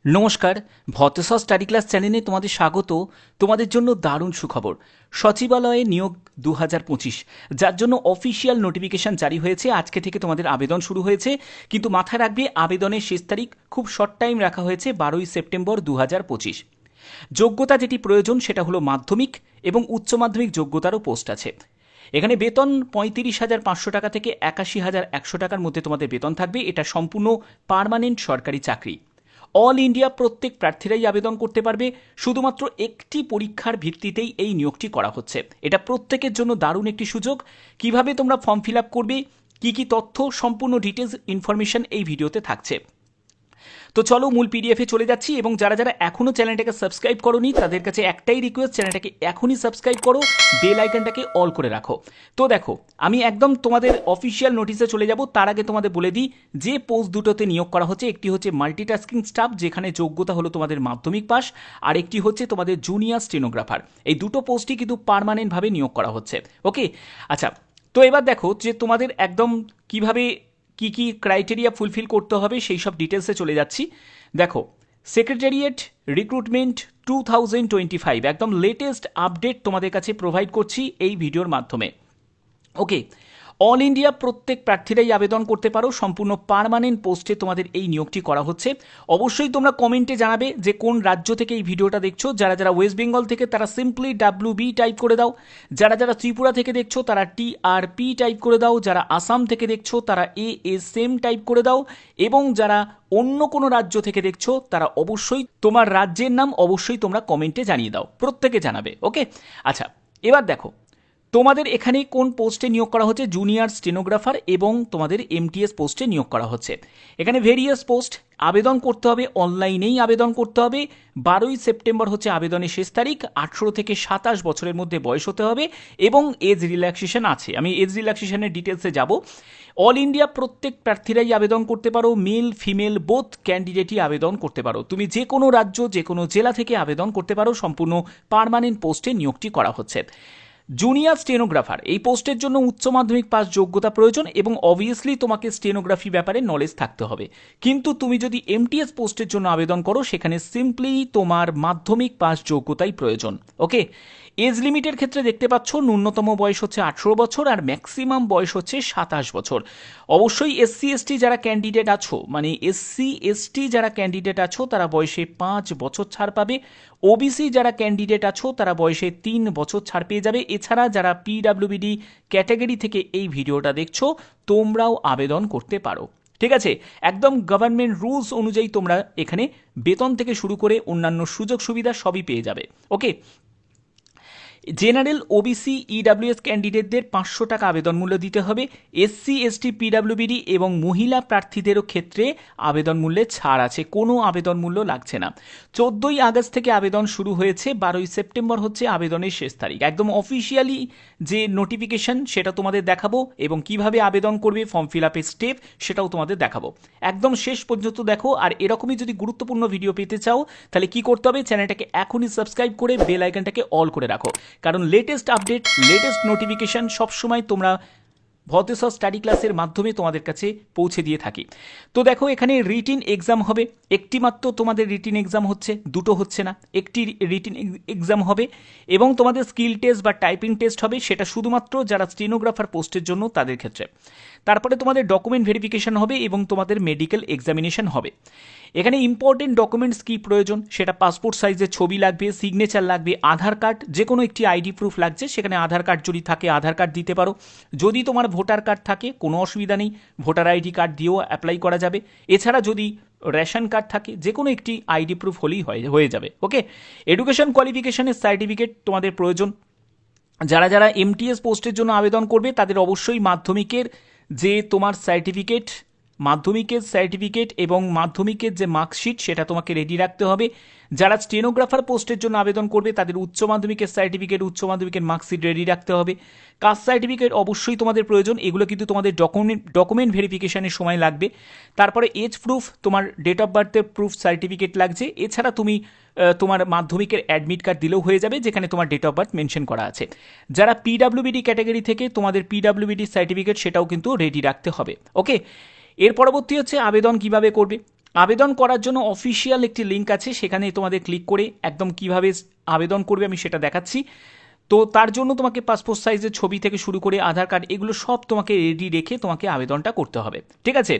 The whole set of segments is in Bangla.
নমস্কার, ভতেশ্বর স্টাডি ক্লাস চ্যানেলে তোমাদের স্বাগত। তোমাদের জন্য দারুণ সুখবর, সচিবালয়ে নিয়োগ 2025, যার জন্য অফিসিয়াল নোটিফিকেশন জারি হয়েছে। আজকে থেকে তোমাদের আবেদন শুরু হয়েছে, কিন্তু মাথায় রাখবে আবেদনের শেষ তারিখ খুব শর্ট টাইম রাখা হয়েছে, 12ই সেপ্টেম্বর 2025। যোগ্যতা যেটি প্রয়োজন সেটা হলো মাধ্যমিক এবং উচ্চ মাধ্যমিক যোগ্যতারও পোস্ট আছে। এখানে বেতন 35,500 টাকা থেকে 81,100 টাকার মধ্যে তোমাদের বেতন থাকবে। এটা সম্পূর্ণ পার্মানেন্ট সরকারি চাকরি। অল ইন্ডিয়া প্রত্যেক প্রার্থীরাই আবেদন করতে পারবে, শুধুমাত্র একটি পরীক্ষার ভিত্তিতেই এই নিয়োগটি করা হচ্ছে। এটা প্রত্যেকের জন্য দারুণ একটি সুযোগ। কিভাবে তোমরা ফর্ম ফিল আপ করবে, কি তথ্য, সম্পূর্ণ ডিটেলস ইনফরমেশন এই ভিডিওতে থাকছে। তো চলো মূল পিডিএফে চলে যাচ্ছি, এবং যারা যারা এখনও চ্যানেলটাকে সাবস্ক্রাইব করোনি তাদের কাছে একটাই রিকোয়েস্ট, চ্যানেলটাকে এখনই সাবস্ক্রাইব করো, বেল আইকনটাকে অল করে রাখো। তো দেখো, আমি একদম তোমাদের অফিসিয়াল নোটিশে চলে যাব। তার আগে তোমাদের বলে দিই যে পোস্ট দুটোতে নিয়োগ করা হচ্ছে, একটি হচ্ছে মাল্টিটাস্কিং স্টাফ, যেখানে যোগ্যতা হলো তোমাদের মাধ্যমিক পাস, আর একটি হচ্ছে তোমাদের জুনিয়র স্টেনোগ্রাফার। এই দুটো পোস্টই কিন্তু পার্মানেন্টভাবে নিয়োগ করা হচ্ছে। ওকে, আচ্ছা, তো এবার দেখো যে তোমাদের একদম কিভাবে কি ক্রাইটেরিয়া ফুলফিল করতে হবে সেই সব ডিটেলসে চলে যাচ্ছি। দেখো, সেক্রেটারিয়েট রিক্রুটমেন্ট 2025 একদম লেটেস্ট আপডেট তোমাদের কাছে প্রোভাইড করছি এই ভিডিওর মাধ্যমে। ওকে, অল ইন্ডিয়া প্রত্যেক প্রার্থীরাই আবেদন করতে পারো, সম্পূর্ণ পার্মানেন্ট পোস্টে তোমাদের এই নিয়োগটি করা হচ্ছে। অবশ্যই তোমরা কমেন্টে জানাবে যে কোন রাজ্য থেকে এই ভিডিওটা দেখছো। যারা যারা ওয়েস্ট বেঙ্গল থেকে তারা সিম্পলি WB টাইপ করে দাও, যারা যারা ত্রিপুরা থেকে দেখছো তারা TRP টাইপ করে দাও, যারা আসাম থেকে দেখছো তারা ASM টাইপ করে দাও, এবং যারা অন্য কোনো রাজ্য থেকে দেখছো তারা অবশ্যই তোমার রাজ্যের নাম অবশ্যই তোমরা কমেন্টে জানিয়ে দাও, প্রত্যেকে জানাবে। ওকে, আচ্ছা, এবার দেখো তোমাদের এখানে কোন পোস্টে নিয়োগ করা হচ্ছে। জুনিয়র স্টেনোগ্রাফার এবং তোমাদের MTS পোস্টে নিয়োগ করা হচ্ছে। এখানে ভেরিয়াস পোস্ট। আবেদন করতে হবে, অনলাইনেই আবেদন করতে হবে। 12ই সেপ্টেম্বর হচ্ছে আবেদনের শেষ তারিখ। 18 থেকে 27 বছরের মধ্যে বয়স হতে হবে, এবং এজ রিল্যাক্সেশন আছে। আমি এজ রিল্যাক্সেশনের ডিটেলসে যাব। অল ইন্ডিয়া প্রত্যেক প্রার্থীরাই আবেদন করতে পারো, মেল ফিমেল বোথ ক্যান্ডিডেটই আবেদন করতে পারো। তুমি যে কোনো রাজ্য, যে কোনো জেলা থেকে আবেদন করতে পারো। সম্পূর্ণ পার্মানেন্ট পোস্টে নিয়োগটি করা হচ্ছে। জুনিয়র স্টেনোগ্রাফার এই পোস্টের জন্য উচ্চ মাধ্যমিক পাস যোগ্যতা প্রয়োজন, এবং অবভিয়াসলি তোমাকে স্টেনোগ্রাফি ব্যাপারে নলেজ থাকতে হবে। কিন্তু তুমি যদি MTS পোস্টের জন্য আবেদন করো সেখানে সিম্পলি তোমার মাধ্যমিক পাস যোগ্যতাই প্রয়োজন। ওকে, এজ লিমিটের ক্ষেত্রে দেখতে পাচ্ছ ন্যূনতম বয়স হচ্ছে 18 বছর আর ম্যাক্সিমাম বয়স হচ্ছে 27 বছর। অবশ্যই SC/ST যারা ক্যান্ডিডেট আছো, মানে SC/ST যারা ক্যান্ডিডেট আছো তারা বয়সে 5 বছর ছাড় পাবে। OBC যারা ক্যান্ডিডেট আছো তারা বয়সে 3 বছর ছাড় পেয়ে যাবে। এছাড়া যারা PWD ক্যাটাগরি থেকে এই ভিডিওটা দেখছো তোমরাও আবেদন করতে পারো। ঠিক আছে, একদম গভর্নমেন্ট রুলস অনুযায়ী তোমরা এখানে বেতন থেকে শুরু করে অন্যান্য সুযোগ সুবিধা সবই পেয়ে যাবে। ওকে, জেনারেল OBC EWS ক্যান্ডিডেটদের 500 টাকা আবেদন মূল্য দিতে হবে। SC/ST PWD এবং মহিলা প্রার্থীদেরও ক্ষেত্রে আবেদন মূল্যে ছাড় আছে, কোনো আবেদন মূল্য লাগছে না। 14ই আগস্ট থেকে আবেদন শুরু হয়েছে, 12ই সেপ্টেম্বর হচ্ছে আবেদনের শেষ তারিখ। একদম অফিসিয়ালি যে নোটিফিকেশন সেটা তোমাদের দেখাবো, এবং কিভাবে আবেদন করবে, ফর্ম ফিল আপের স্টেপ সেটাও তোমাদের দেখাবো। একদম শেষ পর্যন্ত দেখো। আর এরকমই যদি গুরুত্বপূর্ণ ভিডিও পেতে চাও তাহলে কি করতে হবে, চ্যানেলটাকে এখনই সাবস্ক্রাইব করে বেল আইকনটাকে অল করে রাখো, কারণ লেটেস্ট আপডেট, লেটেস্ট নোটিফিকেশন সবসময় তোমরা ভতেশ্বর স্টাডি ক্লাসের মাধ্যমে তোমাদের কাছে পৌঁছে দিয়ে থাকি। তো দেখো, এখানে রিটিন এক্সাম হবে। একটি মাত্র তোমাদের রিটিন এক্সাম হচ্ছে, দুটো হচ্ছে না, একটি রিটিন এক্সাম হবে, এবং তোমাদের স্কিল টেস্ট বা টাইপিং টেস্ট হবে। সেটা শুধুমাত্র যারা স্টেনোগ্রাফার পোস্টের জন্য তাদের ক্ষেত্রে। তারপরে তোমাদের ডকুমেন্ট ভেরিফিকেশন হবে, এবং তোমাদের মেডিকেল এক্সামিনেশন হবে। এখানে ইম্পর্টেন্ট ডকুমেন্টস কি প্রয়োজন, সেটা পাসপোর্ট সাইজের ছবি লাগবে, সিগনেচার লাগবে, আধার কার্ড, যে কোনো একটি আইডি প্রুফ লাগছে। সেখানে আধার কার্ড যদি থাকে আধার কার্ড দিতে পারো। যদি তোমার ভোটার কার্ড থাকে কোনো অসুবিধা নেই, ভোটার ID কার্ড দিয়েও অ্যাপ্লাই করা যাবে। এছাড়া যদি রেশন কার্ড থাকে, যে কোনো একটি আইডি প্রুফ হলেই হয়ে যাবে। ওকে, এডুকেশন কোয়ালিফিকেশনের সার্টিফিকেট তোমাদের প্রয়োজন। যারা যারা MTS পোস্টের জন্য আবেদন করবে তাদের অবশ্যই মাধ্যমিকের যে তোমার সার্টিফিকেট, মাধ্যমিকের সার্টিফিকেট এবং মাধ্যমিকের যে মার্কশিট সেটা তোমাকে রেডি রাখতে হবে। যারা স্টেনোগ্রাফার পোস্টের জন্য আবেদন করবে তাদের উচ্চ মাধ্যমিকের সার্টিফিকেট, উচ্চ মাধ্যমিকের মার্কশিট রেডি রাখতে হবে। কাস্ট সার্টিফিকেট অবশ্যই তোমাদের প্রয়োজন, এগুলো কিন্তু তোমাদের ডকুমেন্ট ভেরিফিকেশনের সময় লাগবে। তারপরে এজ প্রুফ, তোমার ডেট অফ বার্থের প্রুফ সার্টিফিকেট লাগছে। এছাড়া তুমি তোমার মাধ্যমিকের অ্যাডমিট কার্ড দিলেও হয়ে যাবে, যেখানে তোমার ডেট অফ বার্থ মেনশন করা আছে। যারা PWD ক্যাটাগরি থেকে তোমাদের PWD সার্টিফিকেট সেটাও কিন্তু রেডি রাখতে হবে। ওকে, এর পরবর্তী হচ্ছে আবেদন কিভাবে করবে। আবেদন করার জন্য অফিসিয়াল একটি লিঙ্ক আছে, সেখানে তোমাদের ক্লিক করে একদম কিভাবে আবেদন করবে আমি সেটা দেখাচ্ছি। তো তার জন্য তোমাকে পাসপোর্ট সাইজের ছবি থেকে শুরু করে আধার কার্ড এগুলো সব তোমাকে রেডি রেখে তোমাকে আবেদনটা করতে হবে, ঠিক আছে।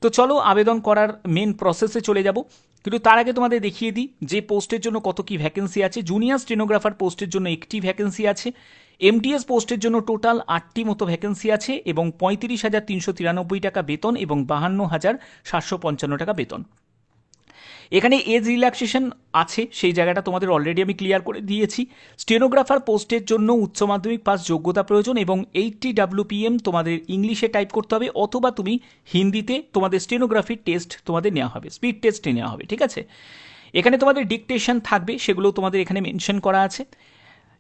তো চলো আবেদন করার মেন প্রসেসে চলে যাব, কিন্তু তার আগে তোমাদের দেখিয়ে দিই যে পোস্টের জন্য কত কি ভ্যাকেন্সি আছে। জুনিয়র স্টেনোগ্রাফার পোস্টের জন্য একটি ভ্যাকেন্সি আছে, এমটিএস পোস্টের জন্য টোটাল 8টি মতো ভ্যাকেন্সি আছে এবং 35,393 টাকা বেতন এবং 52,755 টাকা বেতন। এখানে এজ রিল্যাক্সেশন আছে, সেই জায়গাটা তোমাদের অলরেডি আমি ক্লিয়ার করে দিয়েছি। স্টেনোগ্রাফার পোস্টের জন্য উচ্চ মাধ্যমিক পাস যোগ্যতা প্রয়োজন এবং 80 WPM তোমাদের ইংলিশে টাইপ করতে হবে, অথবা তুমি হিন্দিতে তোমাদের স্টেনোগ্রাফির টেস্ট তোমাদের নেওয়া হবে, স্পিড টেস্টে নেওয়া হবে, ঠিক আছে। এখানে তোমাদের ডিকটেশন থাকবে, সেগুলো তোমাদের এখানে মেনশন করা আছে।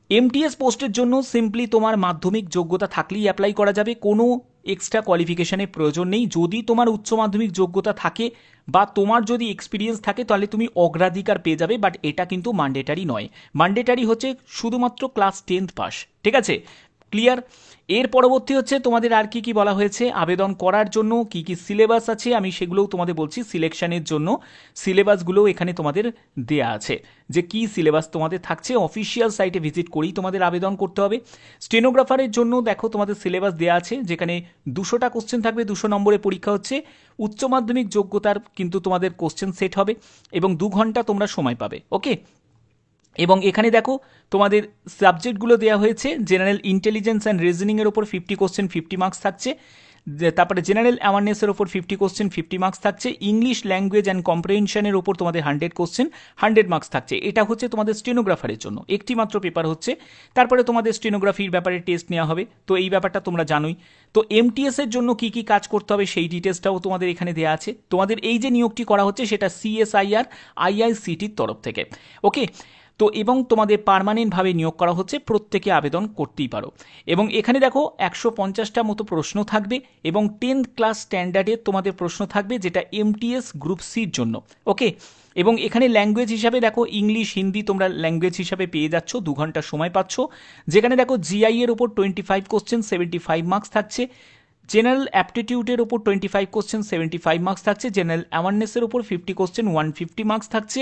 এমটিএস পোস্টের জন্য সিম্পলি তোমার মাধ্যমিক যোগ্যতা থাকলেই অ্যাপ্লাই করা যাবে, কোনো এক্সট্রা কোয়ালিফিকেশনের প্রয়োজন নেই। যদি তোমার উচ্চ মাধ্যমিক যোগ্যতা থাকে বা তোমার যদি এক্সপিরিয়েন্স থাকে তাহলে তুমি অগ্রাধিকার পেয়ে যাবে, বাট এটা কিন্তু ম্যান্ডেটারি নয়। ম্যান্ডেটারি হচ্ছে শুধুমাত্র ক্লাস 10th পাস, ঠিক আছে, ক্লিয়ার। এর পরবর্তী হচ্ছে তোমাদের আর কি কি বলা হয়েছে আবেদন করার জন্য কি কি সিলেবাস আছে, আমি সেগুলোও তোমাদের বলছি। সিলেকশনের জন্য সিলেবাসগুলো এখানে তোমাদের দেয়া আছে, যে কি সিলেবাস তোমাদের থাকছে। অফিসিয়াল সাইটে ভিজিট করেই তোমাদের আবেদন করতে হবে। স্টেনোগ্রাফারের জন্য দেখো তোমাদের সিলেবাস দেওয়া আছে, যেখানে 200টা কোশ্চেন থাকবে, 200 নম্বরের পরীক্ষা হচ্ছে। উচ্চ মাধ্যমিক যোগ্যতার কিন্তু তোমাদের কোশ্চেন সেট হবে এবং 2 ঘন্টা তোমরা সময় পাবে, ওকে। এবং এখানে দেখো তোমাদের সাবজেক্টগুলো দেওয়া হয়েছে। জেনারেল ইন্টেলিজেন্স অ্যান্ড রিজনিংয়ের ওপর 50 কোশ্চেন 50 মার্কস থাকছে, তারপরে জেনারেল অ্যাওয়ারনেসের ওপর 50 কোশ্চেন 50 মার্কস থাকছে। ইংলিশ ল্যাঙ্গুয়েজ অ্যান্ড কম্প্রিহেনশনের ওপর তোমাদের 100 কোশ্চেন 100 মার্কস থাকছে। এটা হচ্ছে তোমাদের স্টেনোগ্রাফারের জন্য একটি মাত্র পেপার হচ্ছে। তারপরে তোমাদের স্টেনোগ্রাফির ব্যাপারে টেস্ট নেওয়া হবে, তো এই ব্যাপারটা তোমরা জানোই। তো এমটিএস এর জন্য কি কি কাজ করতে হবে সেই ডিটেলসটাও তোমাদের এখানে দেওয়া আছে। তোমাদের এই যে নিয়োগটি করা হচ্ছে সেটা CSIR IICTর তরফ থেকে, ওকে। তো এবং তোমাদের পার্মানেন্টভাবে নিয়োগ করা হচ্ছে, প্রত্যেকে আবেদন করতেই পারো। এবং এখানে দেখো 150টা মতো প্রশ্ন থাকবে এবং 10th ক্লাস স্ট্যান্ডার্ডের তোমাদের প্রশ্ন থাকবে, যেটা এমটিএস গ্রুপ সির জন্য, ওকে। এবং এখানে ল্যাঙ্গুয়েজ হিসাবে দেখো ইংলিশ হিন্দি তোমরা ল্যাঙ্গুয়েজ হিসাবে পেয়ে যাচ্ছ, 2 ঘন্টা সময় পাচ্ছ। যেখানে দেখো জিআই এর ওপর 25 কোশ্চেন 75 মার্কস থাকছে। জেনারেল অ্যাপটিটিউডের ওপর 25 কোশ্চেন 75 মার্কস থাকছে। জেনারেল অ্যাওয়ারনেসের ওপর 50 কোশ্চেন 150 মার্কস থাকছে।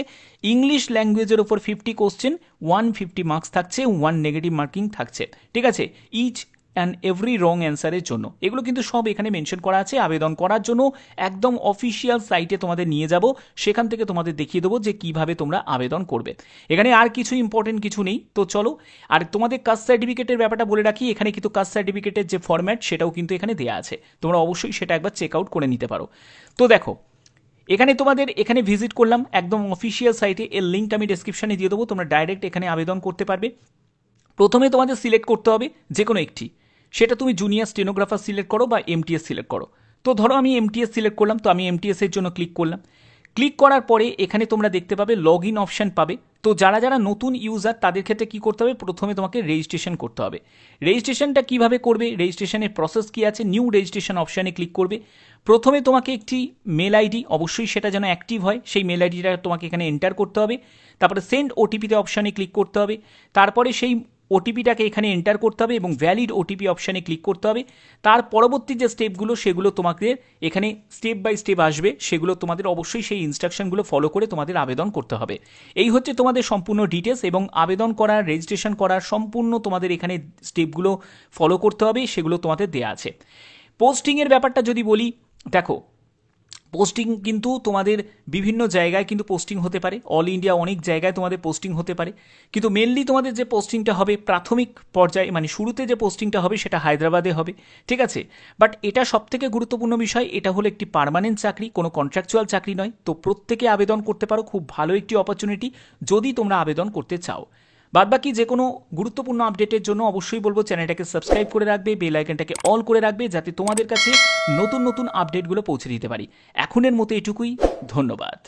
ইংলিশ ল্যাঙ্গুয়েজের ওপর 50 কোশ্চেন 150 মার্কস থাকছে, 1 নেগেটিভ মার্কিং থাকছে, ঠিক আছে। ইচ অ্যান্ড এভরি রং অ্যান্সারের জন্য এগুলো কিন্তু সব এখানে মেনশন করা আছে। আবেদন করার জন্য একদম অফিসিয়াল সাইটে তোমাদের নিয়ে যাব, সেখান থেকে তোমাদের দেখিয়ে দেবো যে কিভাবে তোমরা আবেদন করবে। এখানে আর কিছু ইম্পর্টেন্ট কিছু নেই, তো চলো। আর তোমাদের কাস্ট সার্টিফিকেটের ব্যাপারটা বলে রাখি, এখানে কিন্তু কাস্ট সার্টিফিকেটের যে ফরম্যাট সেটাও কিন্তু এখানে দেওয়া আছে, তোমরা অবশ্যই সেটা একবার চেক আউট করে নিতে পারো। তো দেখো এখানে তোমাদের এখানে ভিজিট করলাম একদম অফিসিয়াল সাইটে, এর লিঙ্ক আমি ডেসক্রিপশনে দিয়ে দেবো, তোমরা ডাইরেক্ট এখানে আবেদন করতে পারবে। প্রথমে তোমাদের সিলেক্ট করতে হবে যে কোনো একটি, সেটা তুমি জুনিয়র স্টেনোগ্রাফার সিলেক্ট করো বা এমটিএস সিলেক্ট করো। তো ধরো আমি এমটিএস সিলেক্ট করলাম, তো আমি এমটিএস এর জন্য ক্লিক করলাম। ক্লিক করার পরে এখানে তোমরা দেখতে পাবে লগ ইন অপশান পাবে। তো যারা যারা নতুন ইউজার তাদের ক্ষেত্রে কী করতে হবে, প্রথমে তোমাকে রেজিস্ট্রেশন করতে হবে। রেজিস্ট্রেশনটা কীভাবে করবে, রেজিস্ট্রেশনের প্রসেস কী আছে, নিউ রেজিস্ট্রেশন অপশানে ক্লিক করবে। প্রথমে তোমাকে একটি মেল আইডি, অবশ্যই সেটা যেন অ্যাক্টিভ হয়, সেই মেল আইডিটা তোমাকে এখানে এন্টার করতে হবে। তারপরে সেন্ড ওটিপিতে অপশানে ক্লিক করতে হবে। তারপরে সেই ওটিপিটাকে এখানে এন্টার করতে হবে এবং ভ্যালিড ওটিপি অপশানে ক্লিক করতে হবে। তার পরবর্তী যে স্টেপগুলো সেগুলো তোমাদের এখানে স্টেপ বাই স্টেপ আসবে, সেগুলো তোমাদের অবশ্যই সেই ইনস্ট্রাকশনগুলো ফলো করে তোমাদের আবেদন করতে হবে। এই হচ্ছে তোমাদের সম্পূর্ণ ডিটেলস, এবং আবেদন করার রেজিস্ট্রেশন করার সম্পূর্ণ তোমাদের এখানে স্টেপগুলো ফলো করতে হবে, সেগুলো তোমাদের দেওয়া আছে। পোস্টিংয়ের ব্যাপারটা যদি বলি, দেখো পোস্টিং কিন্তু তোমাদের বিভিন্ন জায়গায় কিন্তু পোস্টিং হতে পারে, অল ইন্ডিয়া অনেক জায়গায় তোমাদের পোস্টিং হতে পারে, কিন্তু মেনলি তোমাদের যে পোস্টিংটা হবে প্রাথমিক পর্যায়ে, মানে শুরুতে যে পোস্টিংটা হবে সেটা হায়দ্রাবাদে হবে, ঠিক আছে। বাট এটা সবথেকে গুরুত্বপূর্ণ বিষয়, এটা হলো একটি পার্মানেন্ট চাকরি, কোনো কন্ট্রাকচুয়াল চাকরি নয়। তো প্রত্যেকে আবেদন করতে পারো, খুব ভালো একটি অপরচুনিটি যদি তোমরা আবেদন করতে চাও। বাদবাকি যে কোনো গুরুত্বপূর্ণ আপডেটের জন্য অবশ্যই বলবো চ্যানেলটাকে সাবস্ক্রাইব করে রাখবে, বেল আইকনটাকে অল করে রাখবে, যাতে তোমাদের কাছে নতুন নতুন আপডেটগুলো পৌঁছে দিতে পারি। এখনের মতো এটুকুই, ধন্যবাদ।